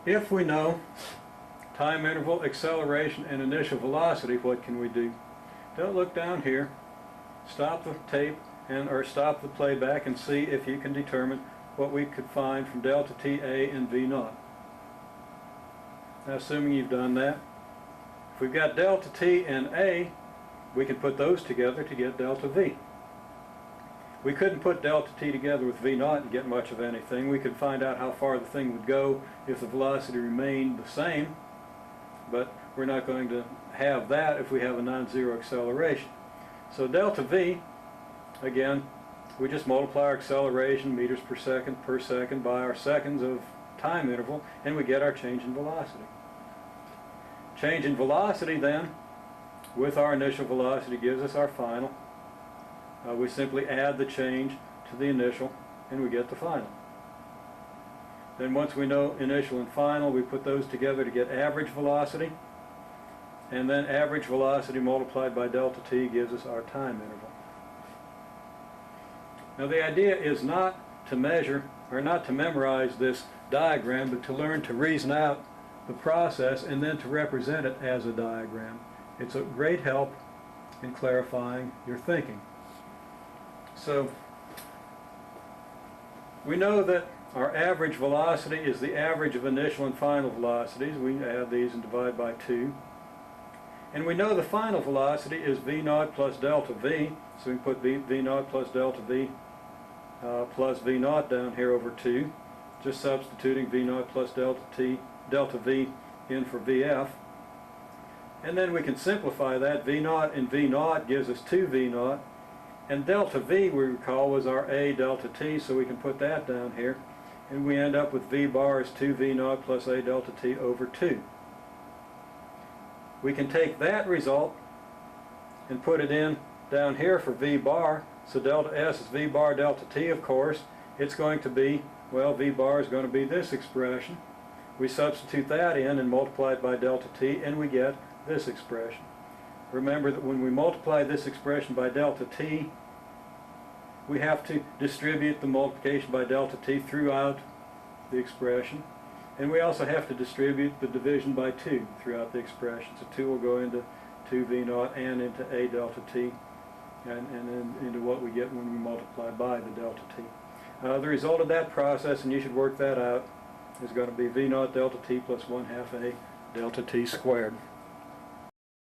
If we know time interval, acceleration, and initial velocity, what can we do? Don't look down here. Stop the tape or stop the playback and see if you can determine what we could find from delta t, a, and v naught. Now, assuming you've done that, if we've got delta t and a, we can put those together to get delta v. We couldn't put delta t together with v naught and get much of anything. We could find out how far the thing would go if the velocity remained the same, but we're not going to have that if we have a non-zero acceleration. So delta v, again, we just multiply our acceleration, meters per second, by our seconds of time interval, and we get our change in velocity. Change in velocity, then, with our initial velocity gives us our final. We simply add the change to the initial, and we get the final. Then once we know initial and final, we put those together to get average velocity, and then average velocity multiplied by delta t gives us our time interval. Now, the idea is not to measure or not to memorize this diagram, but to learn to reason out the process and then to represent it as a diagram. It's a great help in clarifying your thinking. So we know that our average velocity is the average of initial and final velocities. We add these and divide by 2. And we know the final velocity is v naught plus delta v, so we can put v naught plus delta v plus v naught down here over 2, just substituting v naught plus delta v in for vf. And then we can simplify that. V naught and v naught gives us 2v naught, and delta v, we recall, was our a delta t, so we can put that down here, and we end up with v bar as 2v naught plus a delta t over 2. We can take that result and put it in down here for v bar. So delta s is v bar delta t, of course. It's going to be, well, v bar is going to be this expression. We substitute that in and multiply it by delta t, and we get this expression. Remember that when we multiply this expression by delta t, we have to distribute the multiplication by delta t throughout the expression. And we also have to distribute the division by 2 throughout the expression. So 2 will go into 2v naught and into a delta t, and then into what we get when we multiply by the delta t. The result of that process, and you should work that out, is going to be v naught delta t plus 1/2 a delta t squared.